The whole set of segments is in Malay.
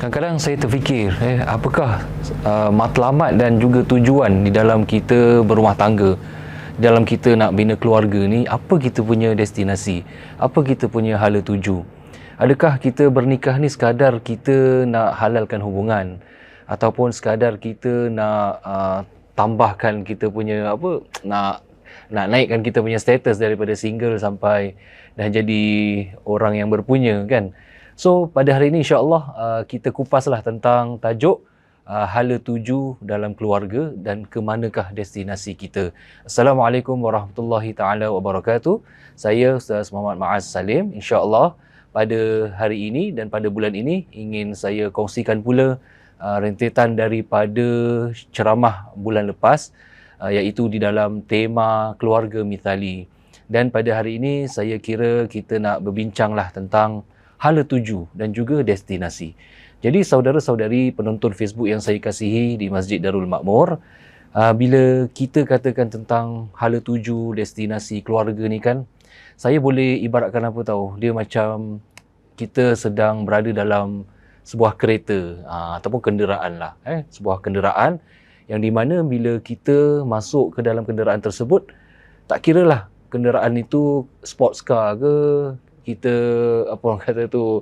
Kadang-kadang saya terfikir, apakah matlamat dan juga tujuan di dalam kita berumah tangga, dalam kita nak bina keluarga ni, apa kita punya destinasi, apa kita punya hala tuju. Adakah kita bernikah ni sekadar kita nak halalkan hubungan, ataupun sekadar kita nak tambahkan kita punya nak naikkan kita punya status daripada single sampai dah jadi orang yang berpunya, kan? So, pada hari ini insya-Allah kita kupaslah tentang tajuk hala tuju dalam keluarga dan ke manakah destinasi kita. Assalamualaikum warahmatullahi taala wabarakatuh. Saya Ustaz Muhammad Maaz Salim. Insya-Allah pada hari ini dan pada bulan ini ingin saya kongsikan pula rentetan daripada ceramah bulan lepas, iaitu di dalam tema keluarga mithali. Dan pada hari ini saya kira kita nak berbincanglah tentang hala tuju dan juga destinasi. Jadi saudara-saudari penonton Facebook yang saya kasihi di Masjid Darul Makmur, bila kita katakan tentang hala tuju, destinasi keluarga ni kan, saya boleh ibaratkan apa tahu, dia macam kita sedang berada dalam sebuah kereta ataupun kenderaan lah, sebuah kenderaan yang di mana bila kita masuk ke dalam kenderaan tersebut, tak kira lah kenderaan itu sports car ke, kita apa orang kata tu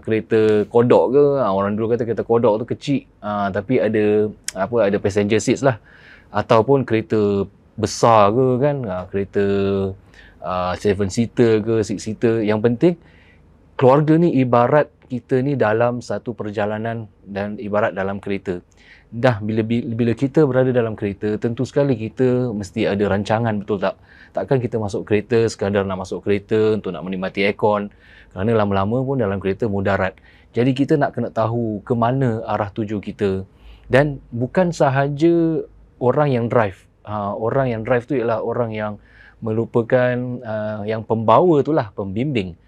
kereta kodok ke, orang dulu kata kereta kodok tu kecil, tapi ada passenger seats lah, ataupun kereta besar ke kan, kereta 7 seater ke 6 seater. Yang penting keluarga ni ibarat kita ni dalam satu perjalanan dan ibarat dalam kereta. Dah bila kita berada dalam kereta, tentu sekali kita mesti ada rancangan, betul tak? Takkan kita masuk kereta sekadar nak masuk kereta untuk nak menikmati aircon, kerana lama-lama pun dalam kereta mudarat. Jadi kita nak kena tahu ke mana arah tuju kita. Dan bukan sahaja orang yang drive. Orang yang drive tu ialah orang yang merupakan yang pembawa tu lah, pembimbing.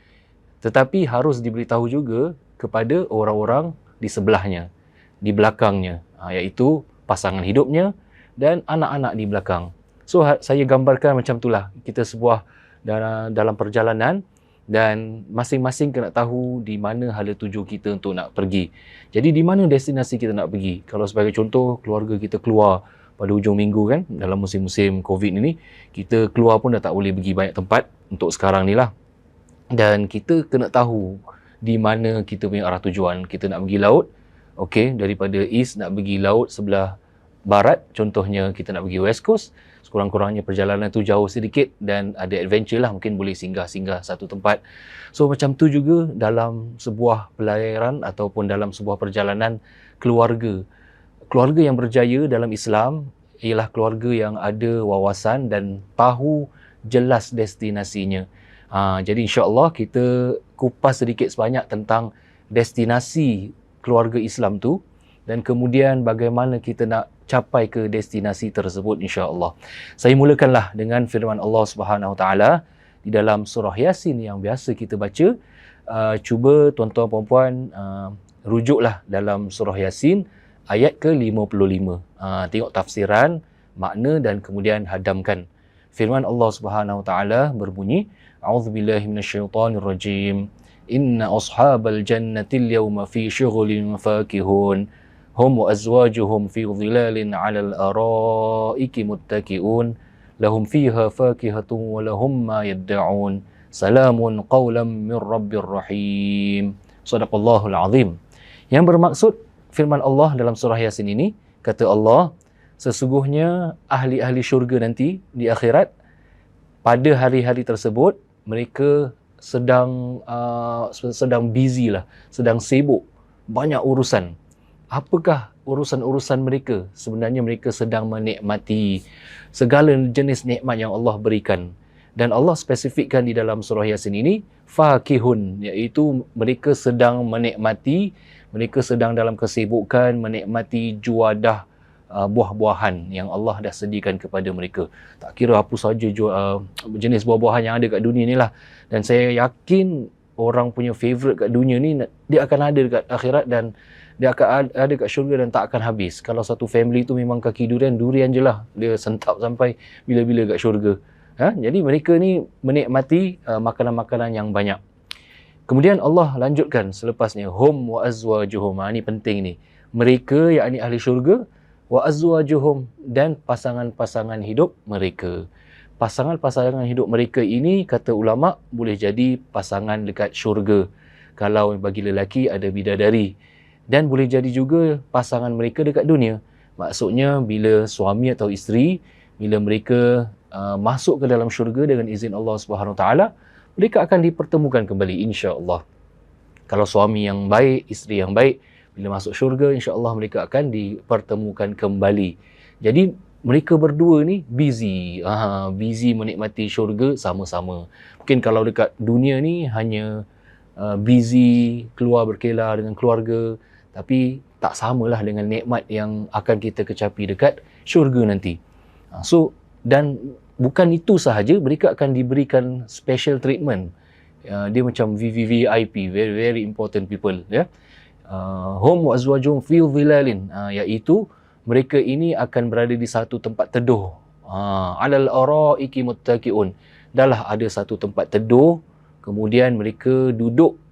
Tetapi harus diberitahu juga kepada orang-orang di sebelahnya, di belakangnya, iaitu pasangan hidupnya dan anak-anak di belakang. So saya gambarkan macam itulah, kita sebuah dalam perjalanan dan masing-masing kena tahu di mana hala tuju kita untuk nak pergi. Jadi di mana destinasi kita nak pergi. Kalau sebagai contoh, keluarga kita keluar pada hujung minggu kan, dalam musim-musim Covid ini, kita keluar pun dah tak boleh pergi banyak tempat untuk sekarang ni lah. Dan kita kena tahu di mana kita punya arah tujuan. Kita nak pergi laut, okey, daripada east nak pergi laut sebelah barat, contohnya kita nak pergi west coast, sekurang-kurangnya perjalanan tu jauh sedikit dan ada adventure lah, mungkin boleh singgah-singgah satu tempat. So macam tu juga dalam sebuah pelayaran ataupun dalam sebuah perjalanan keluarga. Keluarga yang berjaya dalam Islam ialah keluarga yang ada wawasan dan tahu jelas destinasinya. Jadi insya-Allah kita kupas sedikit sebanyak tentang destinasi keluarga Islam tu dan kemudian bagaimana kita nak capai ke destinasi tersebut insya-Allah. Saya mulakanlah dengan firman Allah Subhanahu Wa Taala di dalam surah Yasin yang biasa kita baca. Cuba tuan-tuan puan-puan rujuklah dalam surah Yasin ayat ke-55. Tengok tafsiran, makna dan kemudian hadamkan. Firman Allah Subhanahu Wa Taala berbunyi, A'udzubillahi minasyaitonirrajim. Inna ashabal jannati al-yawma fi syughulin fakihun. Hum wa azwajuhum fi dhilalin 'alal araiki muttaqi'un. Lahum fiha fakihatun wa lahum ma yad'un. Salamun qawlan min rabbir rahim. Shadaqallahul azim. Yang bermaksud firman Allah dalam surah Yasin ini, kata Allah, sesungguhnya ahli-ahli syurga nanti di akhirat, pada hari-hari tersebut mereka sedang busy lah, sedang sibuk, banyak urusan. Apakah urusan-urusan mereka? Sebenarnya mereka sedang menikmati segala jenis nikmat yang Allah berikan. Dan Allah spesifikkan di dalam surah Yasin ini, fakihun, iaitu mereka sedang menikmati, mereka sedang dalam kesibukan menikmati juadah buah-buahan yang Allah dah sediakan kepada mereka. Tak kira apa saja jenis buah-buahan yang ada kat dunia ni lah. Dan saya yakin orang punya favourite kat dunia ni, dia akan ada dekat akhirat dan dia akan ada kat syurga dan tak akan habis. Kalau satu family tu memang kaki durian je lah. Dia sentap sampai bila-bila kat syurga. Jadi mereka ni menikmati makanan-makanan yang banyak. Kemudian Allah lanjutkan selepasnya, hum wa azwajuhum. Ini penting ni. Mereka, yakni ahli syurga, wa azwajuhum, dan pasangan-pasangan hidup mereka. Pasangan-pasangan hidup mereka ini, kata ulama, boleh jadi pasangan dekat syurga. Kalau bagi lelaki ada bidadari. Dan boleh jadi juga pasangan mereka dekat dunia. Maksudnya bila suami atau isteri, bila mereka masuk ke dalam syurga dengan izin Allah Subhanahu Wa Taala, mereka akan dipertemukan kembali, insya-Allah. Kalau suami yang baik, isteri yang baik, bila masuk syurga, insya-Allah mereka akan dipertemukan kembali. Jadi mereka berdua ni busy menikmati syurga sama-sama. Mungkin kalau dekat dunia ni hanya busy keluar berkelah dengan keluarga, tapi tak samalah dengan nikmat yang akan kita kecapi dekat syurga nanti. Dan bukan itu sahaja, mereka akan diberikan special treatment. Dia macam VVVIP, very very important people, ya. Hum wa azwajum fi dhilalin, iaitu mereka ini akan berada di satu tempat teduh. Alal araiki muttaqiun. Dahlah ada satu tempat teduh, kemudian mereka duduk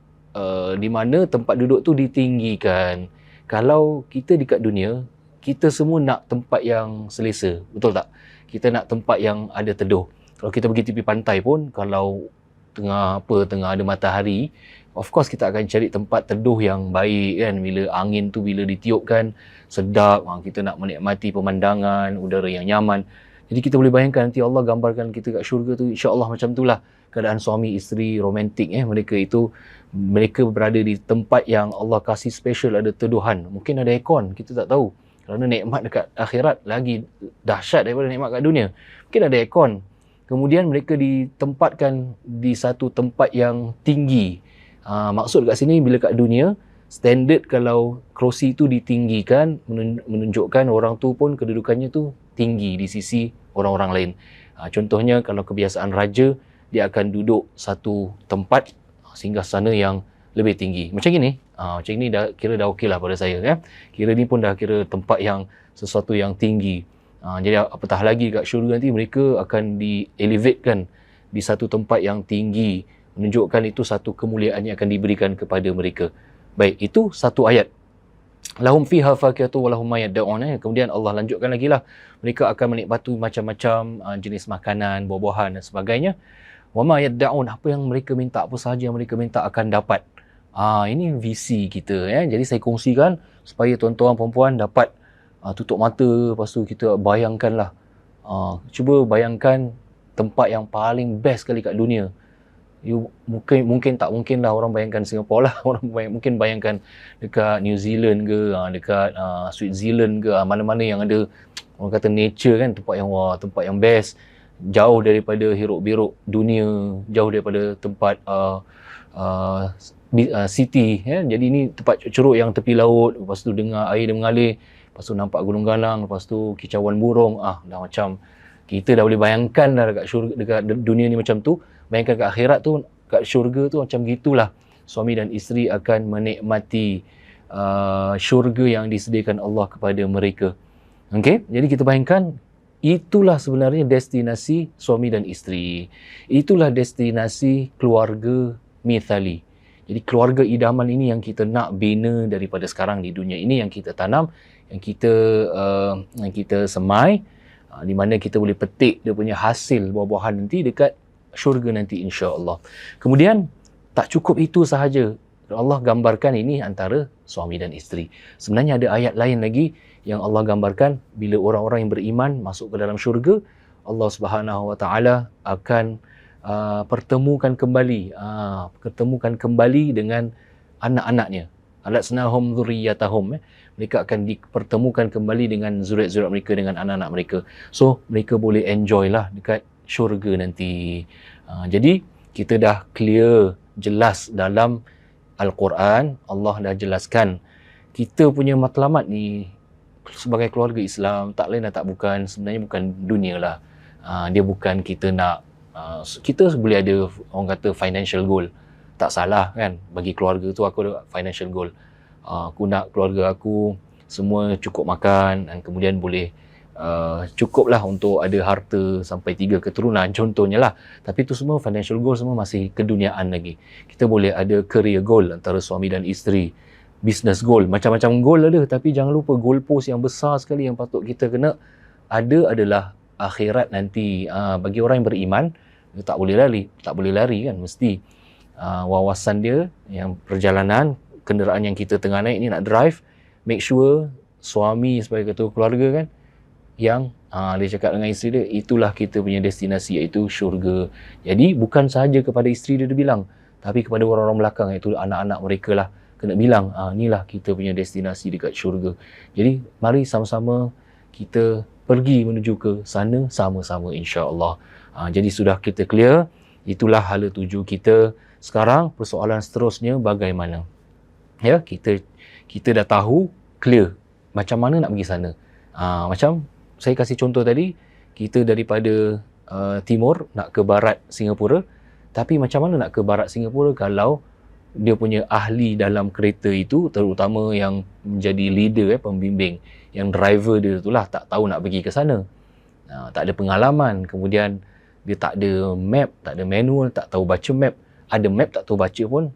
di mana tempat duduk tu ditinggikan. Kalau kita dekat dunia, kita semua nak tempat yang selesa, betul tak? Kita nak tempat yang ada teduh. Kalau kita pergi tepi pantai pun, kalau tengah ada matahari, of course kita akan cari tempat teduh yang baik kan. Bila angin tu bila ditiupkan, sedap, kita nak menikmati pemandangan, udara yang nyaman. Jadi kita boleh bayangkan nanti Allah gambarkan kita kat syurga tu, insya-Allah macam itulah keadaan suami isteri romantik. Mereka berada di tempat yang Allah kasih special, ada teduhan. Mungkin ada aircon, kita tak tahu. Kerana nikmat dekat akhirat lagi dahsyat daripada nikmat kat dunia. Mungkin ada aircon. Kemudian mereka ditempatkan di satu tempat yang tinggi. Maksud kat sini, bila kat dunia, standard kalau kerusi tu ditinggikan, menunjukkan orang tu pun kedudukannya tu tinggi di sisi orang-orang lain. Contohnya, kalau kebiasaan raja, dia akan duduk satu tempat singgahsana yang lebih tinggi. Macam ini. Macam ini dah kira dah okey lah pada saya. Kira ni pun dah kira tempat yang sesuatu yang tinggi. Jadi apatah lagi kat syurga nanti mereka akan di-elevatekan di satu tempat yang tinggi. Menunjukkan itu satu kemuliaan yang akan diberikan kepada mereka. Baik, itu satu ayat. Lahum fiha fakihatu wa lahum ma yad'un. Kemudian Allah lanjutkan lagi lah. Mereka akan menikmati macam-macam jenis makanan, buah-buahan dan sebagainya. Wa ma yad'un, apa yang mereka minta, apa sahaja yang mereka minta akan dapat. Ini visi kita, ya. Jadi saya kongsikan supaya tuan-tuan puan-puan dapat tutup mata, lepas tu kita bayangkanlah. Cuba bayangkan tempat yang paling best sekali kat dunia. Mungkin tak mungkin lah orang bayangkan Singapura lah. Orang mungkin bayangkan dekat New Zealand ke, dekat Switzerland ke, mana-mana yang ada orang kata nature kan, tempat yang best, jauh daripada hiruk-biruk dunia, jauh daripada tempat city, ya. Jadi ni tempat ceruk yang tepi laut, lepas tu dengar air dia mengalir, lepas tu nampak gunung galang, lepas tu kicauan burung. Dah macam kita dah boleh bayangkan dah dekat syurga, dekat dunia ni macam tu. Bayangkan kat akhirat tu, kat syurga tu macam gitulah. Suami dan isteri akan menikmati syurga yang disediakan Allah kepada mereka. Okey, jadi kita bayangkan itulah sebenarnya destinasi suami dan isteri. Itulah destinasi keluarga mithali. Jadi keluarga idaman ini yang kita nak bina daripada sekarang di dunia ini, yang kita tanam, yang kita semai, di mana kita boleh petik dia punya hasil buah-buahan nanti dekat syurga nanti, insya-Allah. Kemudian tak cukup itu sahaja. Allah gambarkan ini antara suami dan isteri. Sebenarnya ada ayat lain lagi yang Allah gambarkan bila orang-orang yang beriman masuk ke dalam syurga, Allah Subhanahu Wa Taala akan pertemukan kembali dengan anak-anaknya. Alatsnahum dzurriyyatahum. mereka akan dipertemukan kembali dengan zuriat-zuriat mereka, dengan anak-anak mereka. So mereka boleh enjoy lah dekat syurga nanti. Jadi kita dah clear, jelas dalam Al-Quran, Allah dah jelaskan kita punya matlamat ni sebagai keluarga Islam tak lain dan tak bukan, sebenarnya bukan dunia lah. Dia bukan kita nak kita boleh ada orang kata financial goal, tak salah kan. Bagi keluarga tu aku ada financial goal, aku nak keluarga aku semua cukup makan dan kemudian boleh cukup lah untuk ada harta sampai 3 keturunan contohnya lah. Tapi tu semua financial goal, semua masih keduniaan lagi. Kita boleh ada career goal antara suami dan isteri, business goal, macam-macam goal ada. Tapi jangan lupa goal post yang besar sekali yang patut kita kena ada adalah akhirat nanti. Bagi orang yang beriman, dia tak boleh lari kan, mesti wawasan dia yang perjalanan kenderaan yang kita tengah naik ni nak drive, make sure suami sebagai ketua keluarga kan, yang dia cakap dengan isteri dia, itulah kita punya destinasi, iaitu syurga. Jadi bukan sahaja kepada isteri dia bilang, tapi kepada orang-orang belakang, iaitu anak-anak mereka lah, kena bilang, inilah kita punya destinasi dekat syurga. Jadi mari sama-sama kita pergi menuju ke sana sama-sama, insya-Allah. Jadi sudah kita clear, itulah hala tuju kita. Sekarang persoalan seterusnya bagaimana? Ya, kita dah tahu, clear macam mana nak pergi sana. Macam saya kasih contoh tadi, kita daripada timur nak ke barat Singapura, tapi macam mana nak ke barat Singapura kalau dia punya ahli dalam kereta itu, terutama yang menjadi leader, pembimbing, yang driver dia itulah tak tahu nak pergi ke sana, tak ada pengalaman, kemudian dia tak ada map, tak ada manual, tak tahu baca map, ada map tak tahu baca pun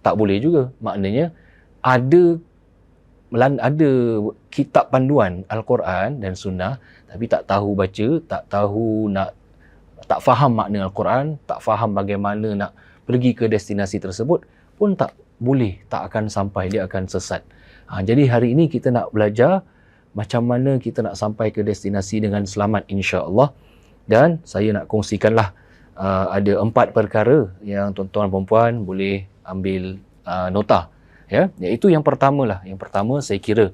tak boleh juga. Maknanya ada kitab panduan Al-Quran dan Sunnah, tapi tak tahu baca, tak faham makna Al-Quran, tak faham bagaimana nak pergi ke destinasi tersebut, pun tak boleh, tak akan sampai, dia akan sesat. Jadi hari ini kita nak belajar macam mana kita nak sampai ke destinasi dengan selamat, insya-Allah. Dan saya nak kongsikanlah ada 4 perkara yang tuan-tuan dan puan boleh ambil nota. Ya, iaitu yang pertama lah. Yang pertama saya kira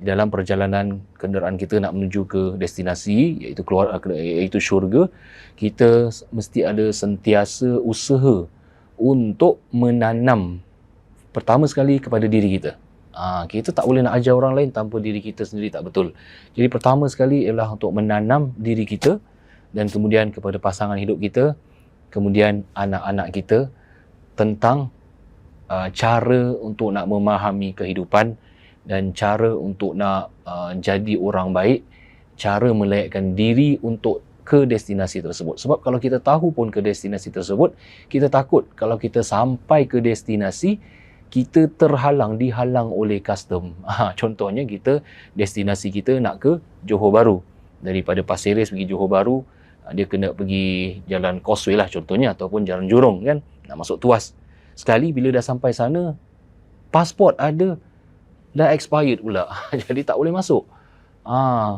dalam perjalanan kenderaan kita nak menuju ke destinasi, iaitu syurga, kita mesti ada sentiasa usaha untuk menanam pertama sekali kepada diri kita. Kita tak boleh nak ajar orang lain tanpa diri kita sendiri tak betul. Jadi pertama sekali ialah untuk menanam diri kita, dan kemudian kepada pasangan hidup kita, kemudian anak-anak kita, tentang cara untuk nak memahami kehidupan dan cara untuk nak jadi orang baik, cara melayakkan diri untuk ke destinasi tersebut. Sebab kalau kita tahu pun ke destinasi tersebut, kita takut kalau kita sampai ke destinasi, kita dihalang oleh custom. Contohnya destinasi kita nak ke Johor Bahru. Daripada Pasir Ris pergi Johor Bahru, dia kena pergi jalan Causeway lah contohnya, ataupun jalan Jurong kan, nak masuk Tuas. Sekali bila dah sampai sana, pasport ada, dah expired pula. Jadi tak boleh masuk.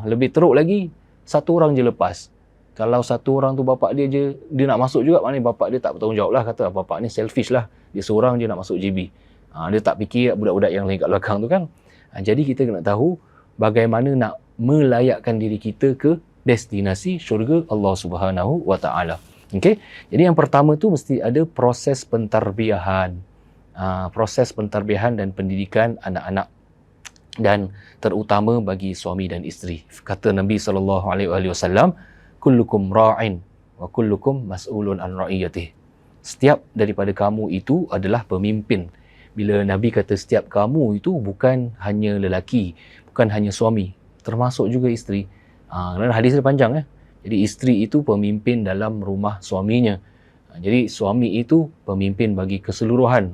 Lebih teruk lagi, satu orang je lepas. Kalau satu orang tu bapak dia je, dia nak masuk juga, maknanya bapak dia tak bertanggungjawab lah, kata bapak ni selfish lah, dia seorang je nak masuk JB. Dia tak fikir budak-budak yang lain kat belakang tu kan. Jadi kita kena tahu bagaimana nak melayakkan diri kita ke destinasi syurga Allah Subhanahu wa taala. Okey. Jadi yang pertama tu mesti ada proses pentarbiahan. Proses pentarbiahan dan pendidikan anak-anak, dan terutama bagi suami dan isteri. Kata Nabi sallallahu alaihi wasallam, kullukum ra'in wa kullukum mas'ulun an ra'iyatihi. Setiap daripada kamu itu adalah pemimpin. Bila Nabi kata setiap kamu itu bukan hanya lelaki, bukan hanya suami, termasuk juga isteri. Kerana hadis dia panjang. Jadi isteri itu pemimpin dalam rumah suaminya. Jadi suami itu pemimpin bagi keseluruhan.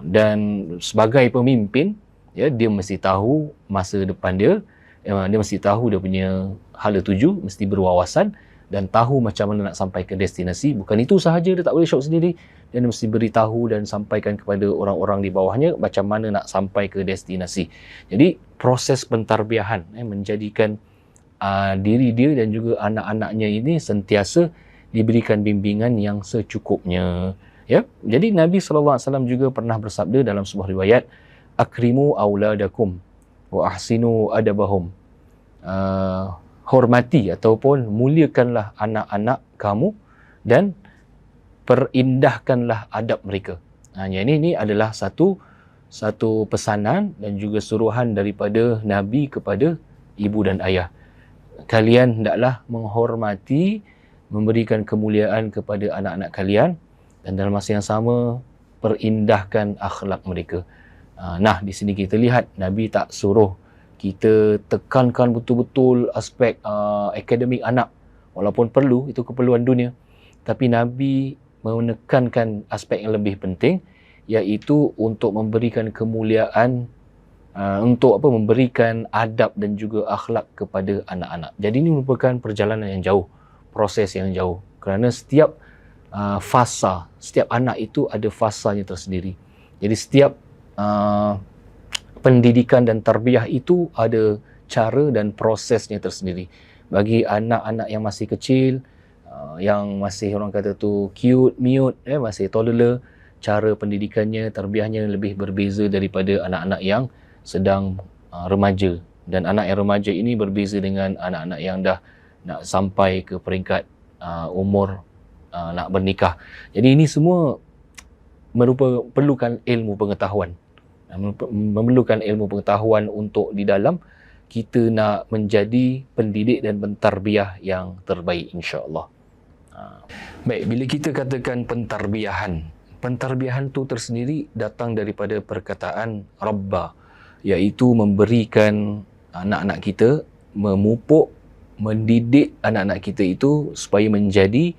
Dan sebagai pemimpin, ya, dia mesti tahu masa depan dia, dia mesti tahu dia punya hala tuju, mesti berwawasan dan tahu macam mana nak sampai ke destinasi. Bukan itu sahaja, dia tak boleh syok sendiri. Dia mesti beritahu dan sampaikan kepada orang-orang di bawahnya macam mana nak sampai ke destinasi. Jadi proses pentarbiahan, menjadikan diri dia dan juga anak-anaknya ini sentiasa diberikan bimbingan yang secukupnya. Ya, jadi Nabi SAW juga pernah bersabda dalam sebuah riwayat, akrimu auladakum wa ahsinu adabahum. Hormati ataupun muliakanlah anak-anak kamu dan perindahkanlah adab mereka. Yang ini adalah satu pesanan dan juga suruhan daripada Nabi kepada ibu dan ayah. Kalian hendaklah menghormati, memberikan kemuliaan kepada anak-anak kalian dan dalam masa yang sama perindahkan akhlak mereka. Nah, di sini kita lihat Nabi tak suruh kita tekankan betul-betul aspek akademik anak, walaupun perlu, itu keperluan dunia, tapi Nabi menekankan aspek yang lebih penting, iaitu untuk memberikan kemuliaan, untuk memberikan adab dan juga akhlak kepada anak-anak. Jadi ini merupakan perjalanan yang jauh, proses yang jauh, kerana setiap fasa, setiap anak itu ada fasanya tersendiri. Jadi setiap pendidikan dan tarbiyah itu ada cara dan prosesnya tersendiri. Bagi anak-anak yang masih kecil, yang masih orang kata tu cute, mute, masih toddler, cara pendidikannya, tarbiyahnya lebih berbeza daripada anak-anak yang sedang remaja. Dan anak yang remaja ini berbeza dengan anak-anak yang dah nak sampai ke peringkat umur nak bernikah. Jadi ini semua perlukan ilmu pengetahuan. Memerlukan ilmu pengetahuan untuk di dalam kita nak menjadi pendidik dan pentarbiah yang terbaik, insya-Allah. Baik, bila kita katakan pentarbiahan tu tersendiri datang daripada perkataan rabba, iaitu memberikan anak-anak kita, memupuk, mendidik anak-anak kita itu supaya menjadi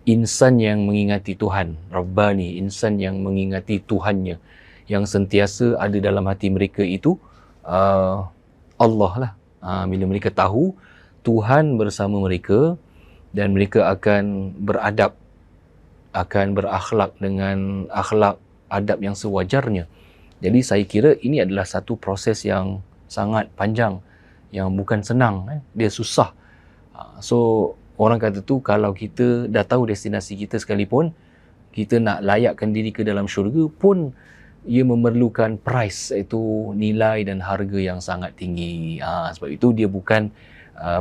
insan yang mengingati Tuhan. Rabbani, insan yang mengingati Tuhannya, yang sentiasa ada dalam hati mereka itu Allah lah. Bila mereka tahu Tuhan bersama mereka dan mereka akan beradab, akan berakhlak dengan akhlak adab yang sewajarnya. Jadi saya kira ini adalah satu proses yang sangat panjang, yang bukan senang, dia susah. So orang kata tu, kalau kita dah tahu destinasi kita sekalipun, kita nak layakkan diri ke dalam syurga pun ia memerlukan price, iaitu nilai dan harga yang sangat tinggi. Sebab itu dia bukan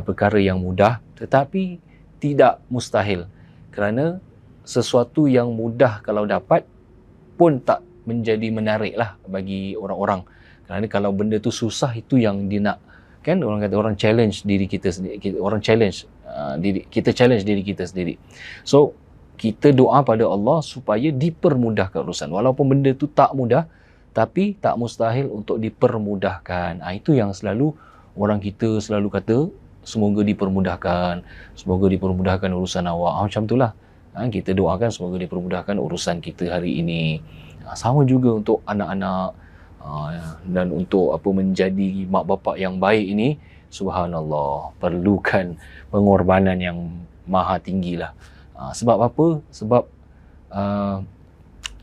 perkara yang mudah, tetapi tidak mustahil. Kerana sesuatu yang mudah kalau dapat pun tak menjadi menarik lah bagi orang-orang. Kerana kalau benda tu susah, itu yang dia nak. Kan orang kata orang challenge diri kita sendiri, orang challenge kita challenge diri kita sendiri. So kita doa pada Allah supaya dipermudahkan urusan. Walaupun benda tu tak mudah, tapi tak mustahil untuk dipermudahkan. Itu yang selalu orang kita selalu kata, semoga dipermudahkan, semoga dipermudahkan urusan awak. Macam itulah. Kita doakan semoga dipermudahkan urusan kita hari ini. Sama juga untuk anak-anak dan untuk menjadi mak bapak yang baik ini, subhanallah, perlukan pengorbanan yang maha tinggi lah. Sebab apa? Sebab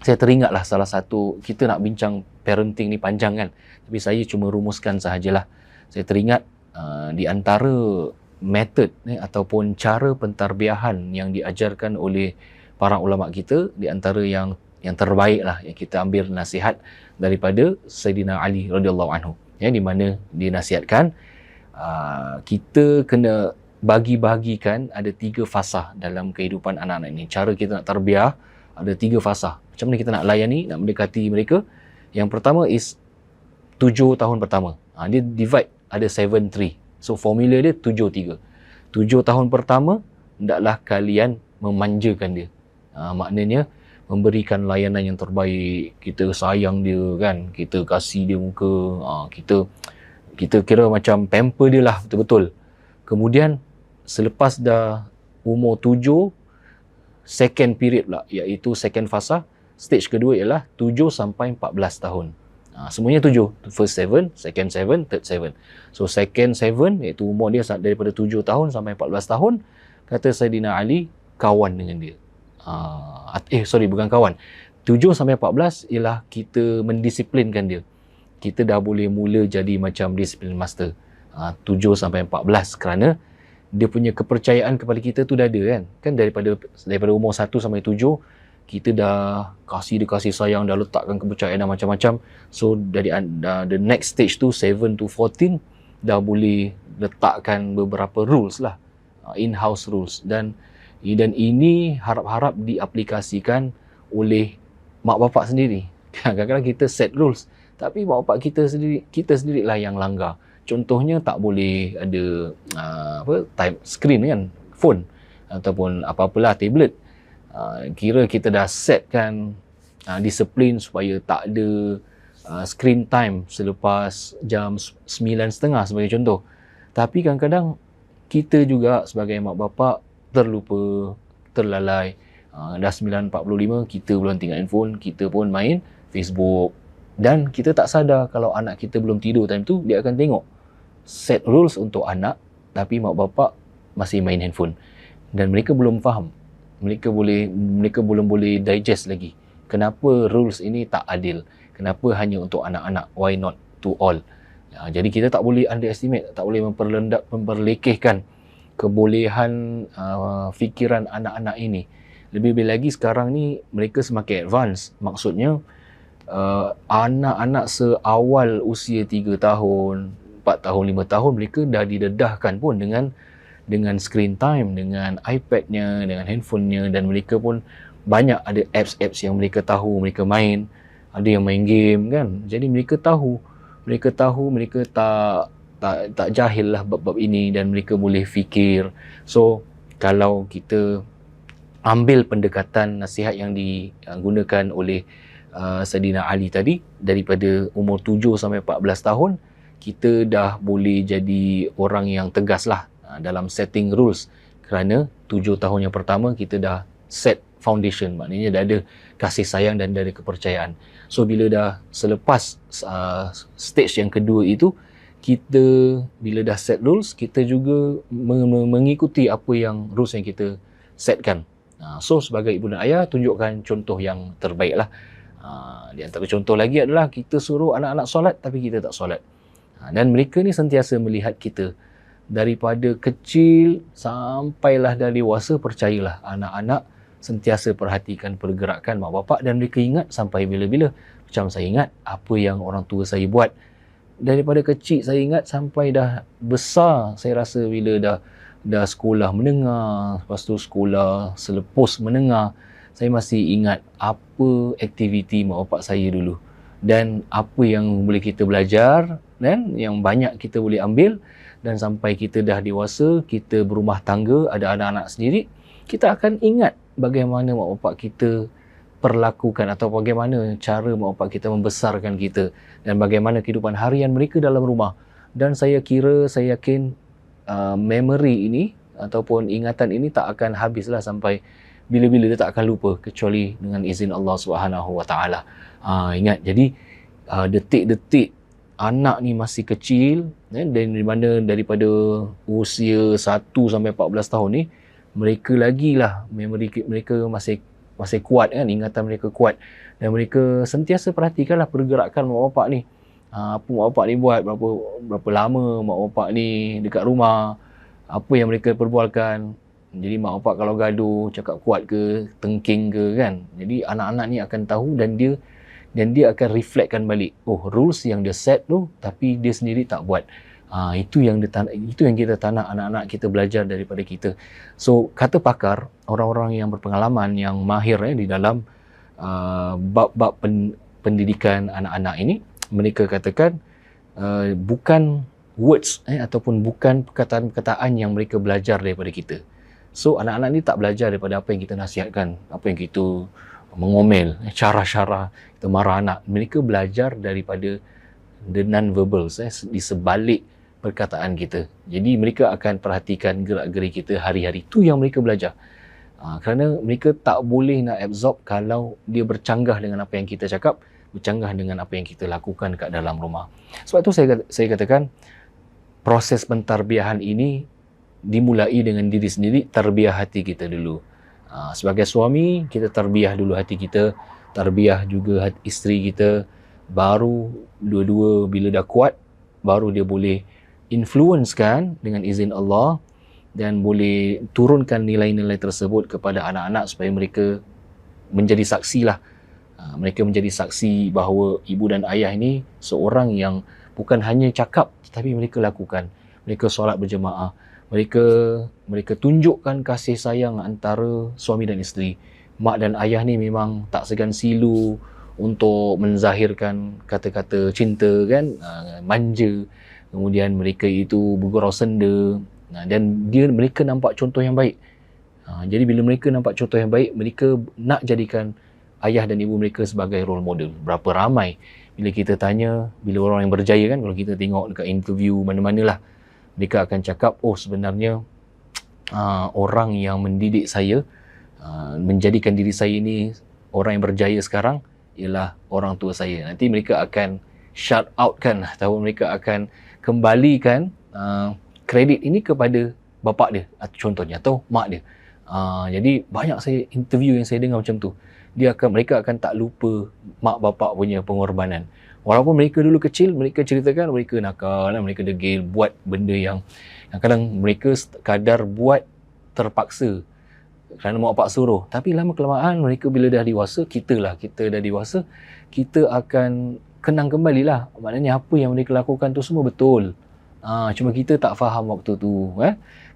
saya teringatlah salah satu, kita nak bincang parenting ni panjang kan, tapi saya cuma rumuskan sahajalah. Saya teringat di antara metod ataupun cara pentarbiahan yang diajarkan oleh para ulama kita, di antara yang terbaik lah, yang kita ambil nasihat daripada Sayyidina Ali radhiyallahu anhu, di mana dinasihatkan kita kena bagi-bahagikan ada 3 fasah dalam kehidupan anak-anak ini. Cara kita nak tarbiah ada 3 fasah. Macam mana kita nak layani, nak mendekati mereka. Yang pertama is 7 tahun pertama. Dia divide, ada 7-3. So formula dia 7-3. 7 tahun pertama hendaklah kalian memanjakan dia. Maknanya memberikan layanan yang terbaik. Kita sayang dia kan, kita kasih dia muka, kita kira macam pamper dia lah betul-betul. Kemudian selepas dah umur 7, second period pula, iaitu second fasa, stage kedua ialah 7 sampai 14 tahun. Semuanya 7. First 7, second 7, third 7. So second 7 iaitu umur dia daripada 7 tahun sampai 14 tahun, kata Sayyidina Ali, kawan dengan dia. Bukan kawan. 7 sampai 14 ialah kita mendisiplinkan dia. Kita dah boleh mula jadi macam disiplin master. 7 sampai 14, kerana dia punya kepercayaan kepada kita tu dah ada kan daripada umur 1 sampai 7 kita dah kasih dia kasih sayang, dah letakkan kepercayaan dan macam-macam. So dari the next stage tu 7 to 14 dah boleh letakkan beberapa rules lah, in-house rules, dan ini harap-harap diaplikasikan oleh mak bapak sendiri. Kadang-kadang kita set rules tapi mak bapak kita sendirilah yang langgar. Contohnya tak boleh ada time screen kan, phone ataupun apa-apalah, tablet. Kira kita dah setkan disiplin supaya tak ada screen time selepas jam 9.30 sebagai contoh. Tapi kadang-kadang kita juga sebagai mak bapak terlupa, terlalai. Dah 9.45 kita belum tengok handphone, kita pun main Facebook, dan kita tak sadar kalau anak kita belum tidur time tu, dia akan tengok. Set rules untuk anak tapi mak bapak masih main handphone, dan mereka belum faham, mereka belum boleh digest lagi kenapa rules ini tak adil, kenapa hanya untuk anak-anak, why not to all. Jadi kita tak boleh underestimate, tak boleh memperlekehkan kebolehan fikiran anak-anak ini. Lebih-lebih lagi sekarang ni mereka semakin advance, maksudnya anak-anak seawal usia 3 tahun, 4 tahun, 5 tahun, mereka dah didedahkan pun dengan screen time, dengan iPad-nya, dengan handphone-nya, dan mereka pun banyak ada apps-apps yang mereka tahu, mereka main, ada yang main game kan. Jadi mereka tahu, mereka tak jahil lah bab-bab ini, dan mereka boleh fikir. So kalau kita ambil pendekatan nasihat yang digunakan oleh Saidina Ali tadi, daripada umur 7 sampai 14 tahun, kita dah boleh jadi orang yang tegas lah dalam setting rules, kerana 7 tahun yang pertama kita dah set foundation, maknanya dah ada kasih sayang dan dah ada kepercayaan. So bila dah selepas stage yang kedua itu, kita bila dah set rules, kita juga mengikuti apa yang rules yang kita setkan. So sebagai ibu dan ayah, tunjukkan contoh yang terbaik lah. Di antara contoh lagi adalah kita suruh anak-anak solat tapi kita tak solat. Dan mereka ni sentiasa melihat kita daripada kecil sampailah dah dewasa. Percayalah, anak-anak sentiasa perhatikan pergerakan mak bapak, dan mereka ingat sampai bila-bila. Macam saya ingat apa yang orang tua saya buat daripada kecil, saya ingat sampai dah besar. Saya rasa bila dah sekolah menengah, lepas tu sekolah selepos menengah, saya masih ingat apa aktiviti mak bapak saya dulu, dan apa yang boleh kita belajar, dan yang banyak kita boleh ambil. Dan sampai kita dah dewasa, kita berumah tangga, ada anak-anak sendiri, kita akan ingat bagaimana mak bapak kita perlakukan, atau bagaimana cara mak bapak kita membesarkan kita, dan bagaimana kehidupan harian mereka dalam rumah. Dan saya yakin memory ini ataupun ingatan ini tak akan habislah sampai bila-bila, dia tak akan lupa kecuali dengan izin Allah Subhanahu Wa Taala. Ingat, jadi detik-detik anak ni masih kecil, dan daripada usia 1 sampai 14 tahun ni, mereka lagi lah memory mereka masih kuat kan, ingatan mereka kuat, dan mereka sentiasa perhatikanlah pergerakan mak bapak ni. Apa mak bapak ni buat, berapa lama mak bapak ni dekat rumah, apa yang mereka perbualkan. Jadi mak bapak kalau gaduh, cakap kuat ke, tengking ke kan. Jadi anak-anak ni akan tahu, dan dia akan reflectkan balik. Oh, rules yang dia set tu tapi dia sendiri tak buat. Itu yang kita tanah anak-anak kita belajar daripada kita. So kata pakar, orang-orang yang berpengalaman, yang mahir di dalam bab-bab pendidikan anak-anak ini, mereka katakan bukan words ataupun bukan perkataan-perkataan yang mereka belajar daripada kita. So anak-anak ni tak belajar daripada apa yang kita nasihatkan, apa yang kita mengomel, cara-cara kita marah anak. Mereka belajar daripada the non-verbals, di sebalik perkataan kita. Jadi mereka akan perhatikan gerak-geri kita hari-hari. Itu yang mereka belajar. Kerana mereka tak boleh nak absorb kalau dia bercanggah dengan apa yang kita cakap, bercanggah dengan apa yang kita lakukan kat dalam rumah. Sebab tu saya katakan, proses pentarbiahan ini dimulai dengan diri sendiri, tarbiah hati kita dulu. Sebagai suami, kita tarbiah dulu hati kita, tarbiah juga isteri kita, baru dua-dua bila dah kuat, baru dia boleh influencekan dengan izin Allah, dan boleh turunkan nilai-nilai tersebut kepada anak-anak supaya mereka menjadi saksi lah. Mereka menjadi saksi bahawa ibu dan ayah ini seorang yang bukan hanya cakap, tetapi mereka lakukan. Mereka solat berjemaah. Mereka tunjukkan kasih sayang antara suami dan isteri. Mak dan ayah ni memang tak segan silu untuk menzahirkan kata-kata cinta kan, manja. Kemudian mereka itu bergurau senda, dan mereka nampak contoh yang baik. Jadi bila mereka nampak contoh yang baik, mereka nak jadikan ayah dan ibu mereka sebagai role model. Berapa ramai bila kita tanya, bila orang yang berjaya kan, kalau kita tengok dekat interview mana-mana lah, mereka akan cakap, oh sebenarnya orang yang mendidik saya, menjadikan diri saya ini orang yang berjaya sekarang ialah orang tua saya. Nanti mereka akan shout out kan, atau mereka akan kembalikan kredit ini kepada bapa dia contohnya, atau mak dia. Jadi banyak saya interview yang saya dengar macam tu. Mereka akan tak lupa mak bapak punya pengorbanan. Walaupun mereka dulu kecil, mereka ceritakan mereka nakal, mereka degil, buat benda yang kadang mereka sekadar buat terpaksa kerana mak bapak suruh. Tapi lama kelamaan mereka bila dah dewasa, kita dah dewasa, kita akan kenang kembalilah. Maknanya apa yang mereka lakukan tu semua betul. Cuma kita tak faham waktu tu.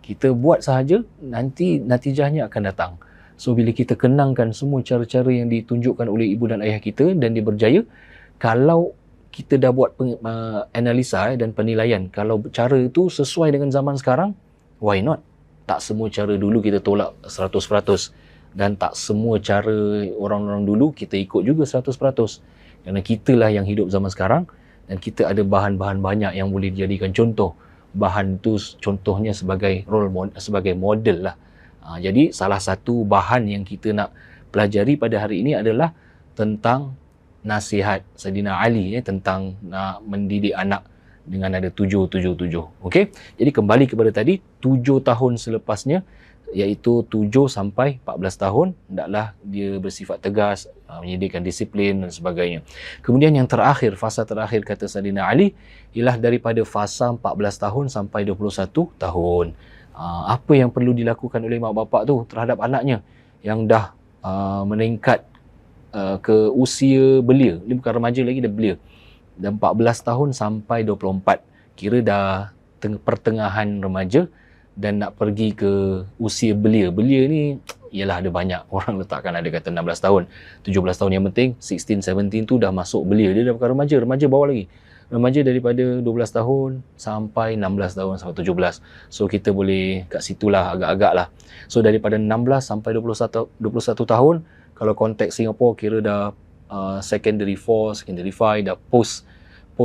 Kita buat sahaja, nanti natijahnya akan datang. So bila kita kenangkan semua cara-cara yang ditunjukkan oleh ibu dan ayah kita dan dia berjaya, kalau kita dah buat analisa dan penilaian, kalau cara itu sesuai dengan zaman sekarang, why not? Tak semua cara dulu kita tolak 100%, dan tak semua cara orang-orang dulu kita ikut juga 100%. Kerana kitalah yang hidup zaman sekarang, dan kita ada bahan-bahan banyak yang boleh dijadikan contoh. Bahan tu contohnya sebagai role model, sebagai model lah. Jadi salah satu bahan yang kita nak pelajari pada hari ini adalah tentang nasihat Saidina Ali, tentang nak mendidik anak dengan ada 777. Okey. Jadi kembali kepada tadi, 7 tahun selepasnya, iaitu 7 sampai 14 tahun, hendaklah dia bersifat tegas, menyediakan disiplin dan sebagainya. Kemudian yang terakhir, fasa terakhir kata Saidina Ali, ialah daripada fasa 14 tahun sampai 21 tahun. Apa yang perlu dilakukan oleh mak bapak tu terhadap anaknya yang dah meningkat ke usia belia. Dia bukan remaja lagi, dia belia. Dan 14 tahun sampai 24. Kira dah pertengahan remaja dan nak pergi ke usia belia. Belia ni ialah ada banyak orang letakkan, ada kata 16 tahun, 17 tahun, yang penting 16, 17 tu dah masuk belia. Dia dah bukan remaja, remaja bawah lagi. Remaja daripada 12 tahun sampai 16 tahun sampai 17. So kita boleh kat situlah agak-agak lah. So daripada 16 sampai 21 tahun, kalau konteks Singapore kira dah secondary 4, secondary 5, dah post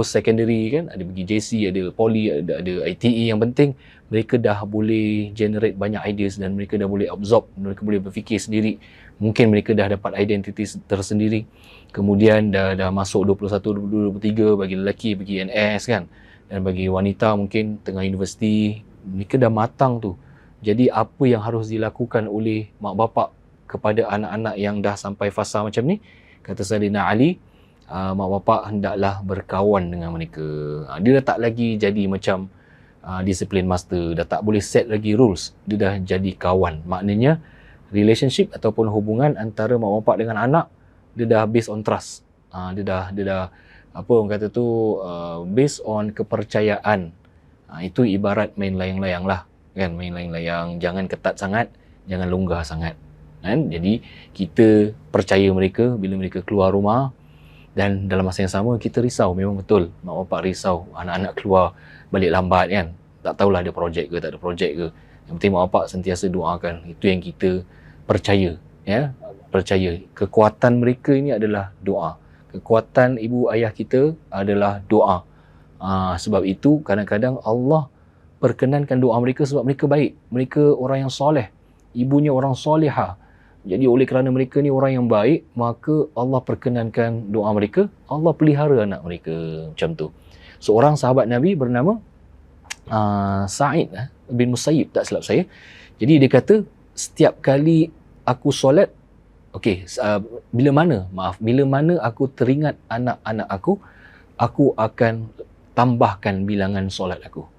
secondary kan, ada pergi JC, ada poly, ada ITE. Yang penting mereka dah boleh generate banyak ideas dan mereka dah boleh absorb, mereka boleh berfikir sendiri. Mungkin mereka dah dapat identiti tersendiri. Kemudian dah masuk 21, 22, 23, bagi lelaki pergi NS kan, dan bagi wanita mungkin tengah universiti, mereka dah matang tu. Jadi apa yang harus dilakukan oleh mak bapak kepada anak-anak yang dah sampai fasa macam ni, kata Saidina Ali, mak bapak hendaklah berkawan dengan mereka. Dia dah tak lagi jadi macam disiplin master, dah tak boleh set lagi rules, dia dah jadi kawan. Maknanya relationship ataupun hubungan antara mak bapak dengan anak, dia dah based on trust. Dia dah apa orang kata tu, based on kepercayaan. Itu ibarat main layang-layang lah kan, main layang-layang, jangan ketat sangat, jangan longgar sangat kan. Jadi kita percaya mereka bila mereka keluar rumah. Dan dalam masa yang sama kita risau, memang betul mak bapak risau anak-anak keluar balik lambat kan, tak tahulah ada projek ke tak ada projek ke. Yang penting mak bapak sentiasa doakan. Itu yang kita percaya, ya, percaya kekuatan mereka ini adalah doa. Kekuatan ibu ayah kita adalah doa. Sebab itu kadang-kadang Allah perkenankan doa mereka sebab mereka baik, mereka orang yang soleh, ibunya orang solehah. Jadi oleh kerana mereka ni orang yang baik, maka Allah perkenankan doa mereka, Allah pelihara anak mereka macam tu. Seorang sahabat Nabi bernama Sa'id bin Musayyib, tak silap saya. Jadi dia kata, setiap kali aku solat, bila mana aku teringat anak-anak aku akan tambahkan bilangan solat aku.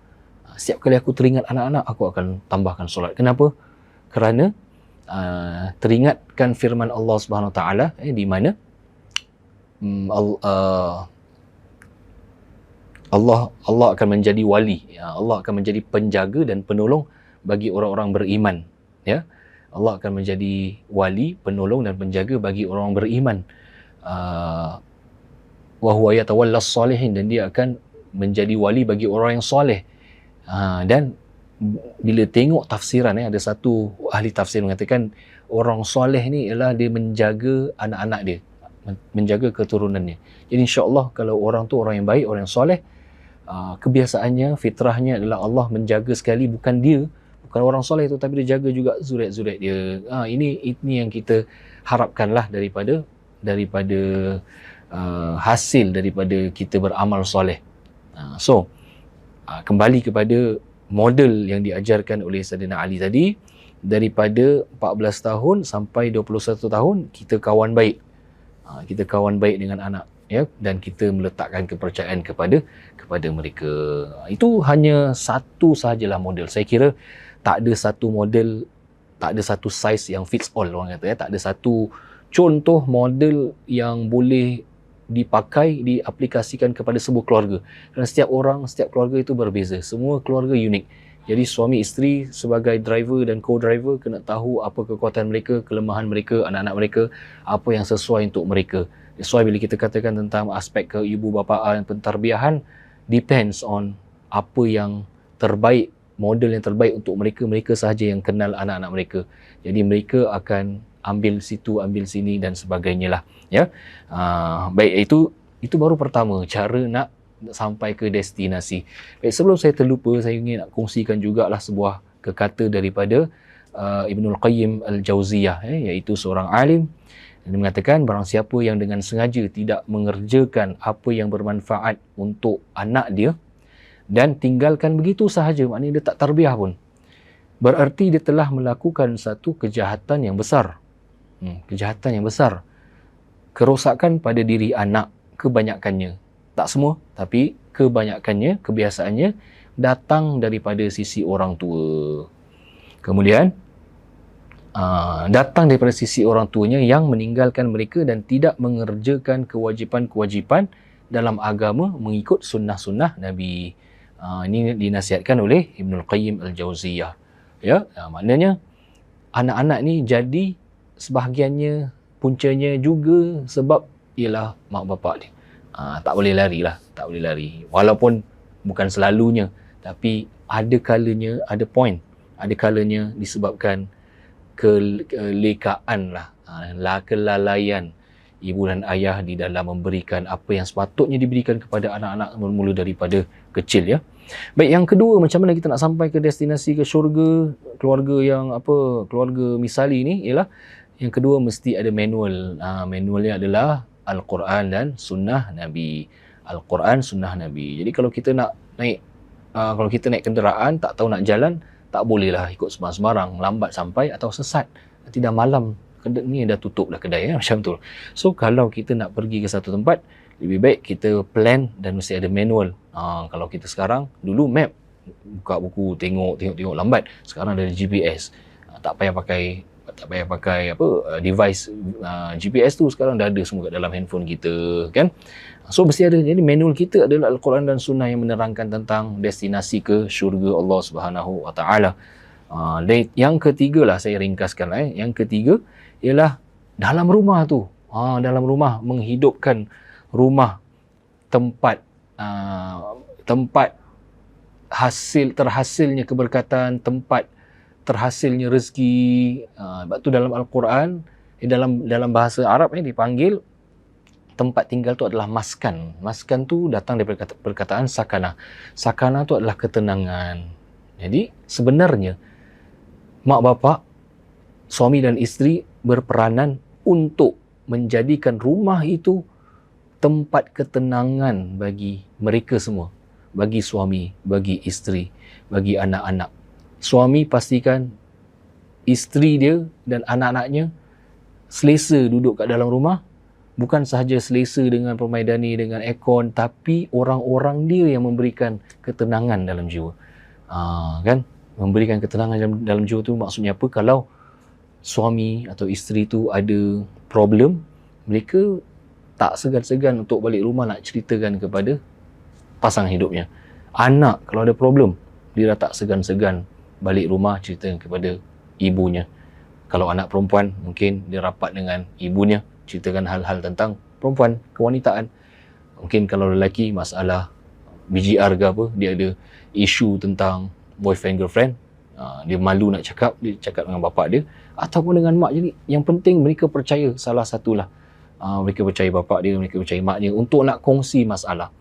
Setiap kali aku teringat anak-anak, aku akan tambahkan solat. Kenapa? Kerana teringatkan firman Allah Subhanahu Wa Taala di mana Allah akan menjadi wali, Allah akan menjadi penjaga dan penolong bagi orang-orang beriman, ya. Allah akan menjadi wali, penolong dan penjaga bagi orang beriman. Wa huwa yatawallas salihin, dan dia akan menjadi wali bagi orang yang soleh. Dan bila tengok tafsiran, ada satu ahli tafsir mengatakan orang soleh ni ialah dia menjaga anak-anak dia, menjaga keturunannya. Jadi insya-Allah kalau orang tu orang yang baik, orang yang soleh, kebiasaannya, fitrahnya adalah Allah menjaga sekali bukan dia, bukan orang soleh tu, tapi dia jaga juga zuriat-zuriat dia. Ini yang kita harapkanlah daripada hasil daripada kita beramal soleh. Kembali kepada model yang diajarkan oleh Saidina Ali tadi, daripada 14 tahun sampai 21 tahun kita kawan baik. Kita kawan baik dengan anak, ya, dan kita meletakkan kepercayaan kepada mereka. Itu hanya satu sahajalah model. Saya kira tak ada satu model, tak ada satu size yang fits all, orang kata, ya. Tak ada satu contoh model yang boleh dipakai, diaplikasikan kepada sebuah keluarga. Kerana setiap orang, setiap keluarga itu berbeza. Semua keluarga unik. Jadi suami isteri sebagai driver dan co-driver kena tahu apa kekuatan mereka, kelemahan mereka, anak-anak mereka, apa yang sesuai untuk mereka. That's why bila kita katakan tentang aspek keibu bapaan, pentarbiahan, depends on apa yang terbaik, model yang terbaik untuk mereka. Mereka sahaja yang kenal anak-anak mereka. Jadi mereka akan ambil situ, ambil sini dan sebagainya lah, ya. Baik, itu baru pertama cara nak sampai ke destinasi. Baik, sebelum saya terlupa, saya ingin nak kongsikan jugalah sebuah kekata daripada Ibnul Qayyim Al-Jauziyah, iaitu seorang alim. Dia mengatakan barang siapa yang dengan sengaja tidak mengerjakan apa yang bermanfaat untuk anak dia dan tinggalkan begitu sahaja, maknanya dia tak tarbiyah pun, berarti dia telah melakukan satu kejahatan yang besar. Kejahatan yang besar. Kerosakan pada diri anak, kebanyakannya, tak semua, tapi kebanyakannya, kebiasaannya datang daripada sisi orang tua. Kemudian datang daripada sisi orang tuanya yang meninggalkan mereka dan tidak mengerjakan kewajipan-kewajipan dalam agama mengikut sunnah-sunnah Nabi. Ini dinasihatkan oleh Ibnul Qayyim Al-Jauziyah, ya. Maknanya anak-anak ni jadi sebahagiannya, puncanya juga sebab ialah mak bapak dia. Tak boleh lari lah, tak boleh lari. Walaupun bukan selalunya, tapi ada kalanya, ada kalanya disebabkan kelekaan lah, kelalaian ibu dan ayah di dalam memberikan apa yang sepatutnya diberikan kepada anak-anak mula daripada kecil, ya. Baik, yang kedua, macam mana kita nak sampai ke destinasi ke syurga, keluarga yang keluarga misali ni, ialah yang kedua mesti ada manual. Manualnya adalah Al-Quran dan Sunnah Nabi. Al-Quran, Sunnah Nabi. Jadi kalau kita nak naik, kalau kita naik kenderaan, tak tahu nak jalan, tak bolehlah ikut sembarang-sembarang, lambat sampai atau sesat. Nanti dah malam, ni dah tutup dah kedai, macam tu. So kalau kita nak pergi ke satu tempat, lebih baik kita plan dan mesti ada manual. Kalau kita sekarang, dulu map, buka buku, tengok lambat. Sekarang ada GPS. Tak payah pakai device GPS tu, sekarang dah ada semua kat dalam handphone kita, kan. So mesti ada. Jadi manual kita adalah Al-Quran dan Sunnah yang menerangkan tentang destinasi ke syurga Allah Subhanahu Wa Taala. Yang ketiga lah, saya ringkaskan lah. Yang ketiga ialah dalam rumah tu. Dalam rumah, menghidupkan rumah tempat terhasilnya keberkatan, tempat terhasilnya rezeki. Sebab tu dalam Al-Quran, dalam bahasa Arab dipanggil tempat tinggal tu adalah maskan. Maskan tu datang daripada perkataan sakanah. Sakanah tu adalah ketenangan. Jadi sebenarnya mak bapak, suami dan isteri berperanan untuk menjadikan rumah itu tempat ketenangan bagi mereka semua. Bagi suami, bagi isteri, bagi anak-anak. Suami pastikan isteri dia dan anak-anaknya selesa duduk kat dalam rumah. Bukan sahaja selesa dengan permaidani, dengan aircon, tapi orang-orang dia yang memberikan ketenangan dalam jiwa. Kan? Memberikan ketenangan dalam jiwa tu maksudnya apa? Kalau suami atau isteri tu ada problem, mereka tak segan-segan untuk balik rumah nak ceritakan kepada pasangan hidupnya. Anak kalau ada problem, dia dah tak segan-segan balik rumah ceritakan kepada ibunya. Kalau anak perempuan, mungkin dia rapat dengan ibunya, ceritakan hal-hal tentang perempuan, kewanitaan. Mungkin kalau lelaki, masalah BGR ke apa, dia ada isu tentang boyfriend girlfriend, dia malu nak cakap, dia cakap dengan bapak dia ataupun dengan mak. Jadi yang penting mereka percaya salah satulah, mereka percaya bapak dia, mereka percaya mak dia untuk nak kongsi masalah.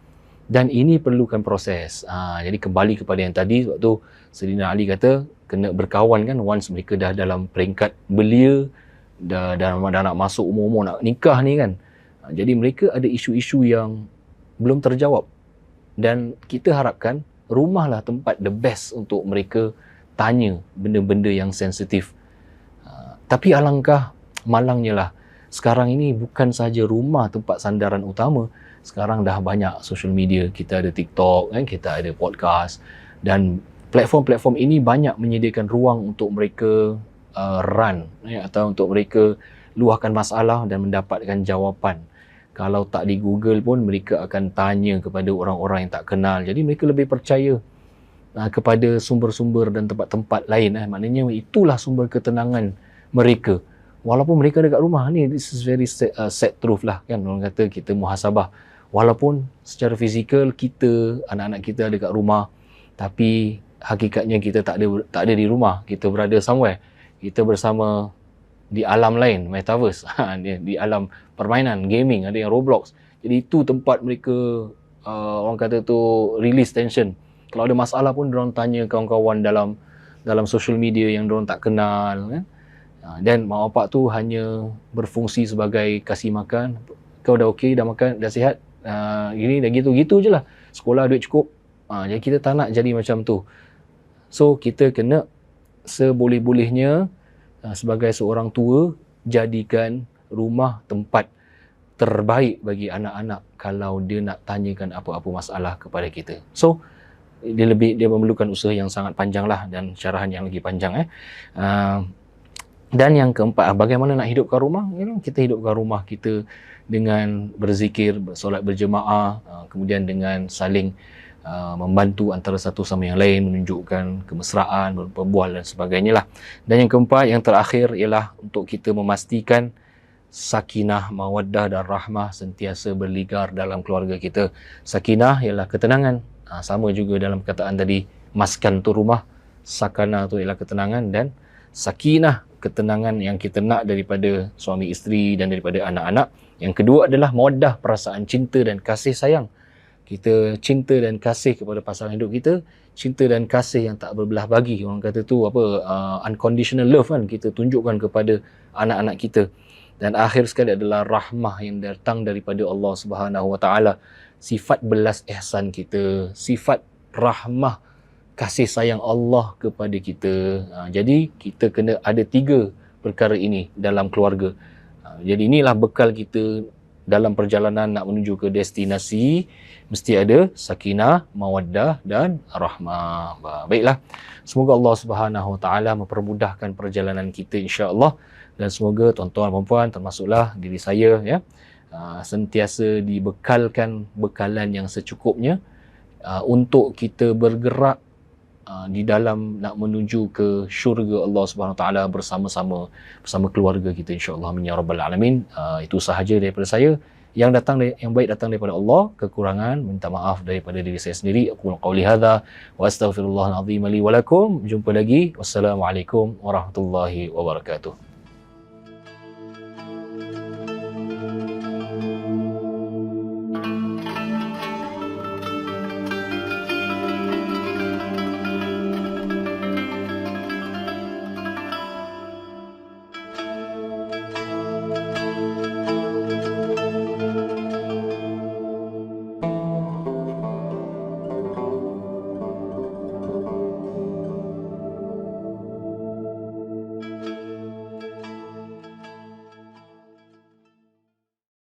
Dan ini perlukan proses. Jadi kembali kepada yang tadi, sebab tu Sayyidina Ali kata kena berkawan kan, once mereka dah dalam peringkat belia, dah nak masuk umur-umur nak nikah ni kan. Jadi mereka ada isu-isu yang belum terjawab, dan kita harapkan rumahlah tempat the best untuk mereka tanya benda-benda yang sensitif. Tapi alangkah malangnya lah, sekarang ini bukan saja rumah tempat sandaran utama, sekarang dah banyak social media. Kita ada TikTok kan, kita ada podcast, dan platform-platform ini banyak menyediakan ruang untuk mereka run atau untuk mereka luahkan masalah dan mendapatkan jawapan. Kalau tak di Google pun mereka akan tanya kepada orang-orang yang tak kenal. Jadi mereka lebih percaya kepada sumber-sumber dan tempat-tempat lain. Maknanya itulah sumber ketenangan mereka. Walaupun mereka dekat rumah ni, this is very sad truth lah kan. Orang kata kita muhasabah. Walaupun secara fizikal kita, anak-anak kita ada kat rumah, tapi hakikatnya kita tak ada di rumah. Kita berada somewhere. Kita bersama di alam lain, metaverse, di alam permainan, gaming, ada yang Roblox. Jadi itu tempat mereka, orang kata tu, release tension. Kalau ada masalah pun diorang tanya kawan-kawan dalam social media yang diorang tak kenal kan. Dan mak bapak tu hanya berfungsi sebagai kasih makan. Kau dah okey, dah makan, dah sihat, gini dah gitu-gitu je lah. Sekolah duit cukup. Jadi kita tak nak jadi macam tu. So kita kena seboleh-bolehnya sebagai seorang tua, jadikan rumah tempat terbaik bagi anak-anak kalau dia nak tanyakan apa-apa masalah kepada kita. So dia memerlukan usaha yang sangat panjang lah, dan syarahan yang lagi panjang. Dan yang keempat, bagaimana nak hidupkan rumah? Kita hidupkan rumah kita dengan berzikir, bersolat berjemaah, kemudian dengan saling membantu antara satu sama yang lain, menunjukkan kemesraan, berbual dan sebagainya lah. Dan yang keempat, yang terakhir ialah untuk kita memastikan sakinah, mawaddah dan rahmah sentiasa berligar dalam keluarga kita. Sakinah ialah ketenangan, sama juga dalam perkataan tadi, maskan tu rumah, sakana tu ialah ketenangan, dan sakinah, ketenangan yang kita nak daripada suami isteri dan daripada anak-anak. Yang kedua adalah mawaddah, perasaan cinta dan kasih sayang. Kita cinta dan kasih kepada pasangan hidup kita, cinta dan kasih yang tak berbelah bagi. Orang kata tu unconditional love kan, kita tunjukkan kepada anak-anak kita. Dan akhir sekali adalah rahmah yang datang daripada Allah Subhanahu Wa Taala. Sifat belas ihsan kita, sifat rahmah, kasih sayang Allah kepada kita. Jadi kita kena ada 3 perkara ini dalam keluarga. Jadi inilah bekal kita dalam perjalanan nak menuju ke destinasi. Mesti ada sakinah, mawaddah dan rahmah. Baiklah, semoga Allah Subhanahu Wa Taala mempermudahkan perjalanan kita insya-Allah, dan semoga tuan-tuan dan puan termasuklah diri saya sentiasa dibekalkan bekalan yang secukupnya untuk kita bergerak di dalam nak menuju ke syurga Allah Subhanahu Wa Taala bersama-sama keluarga kita insya-Allah, amin ya rabbal alamin. Itu sahaja daripada saya. Yang baik datang daripada Allah, kekurangan minta maaf daripada diri saya sendiri. Aku qauli hadza wa astaghfirullahal azim li wa lakum. Jumpa lagi. Wassalamualaikum warahmatullahi wabarakatuh.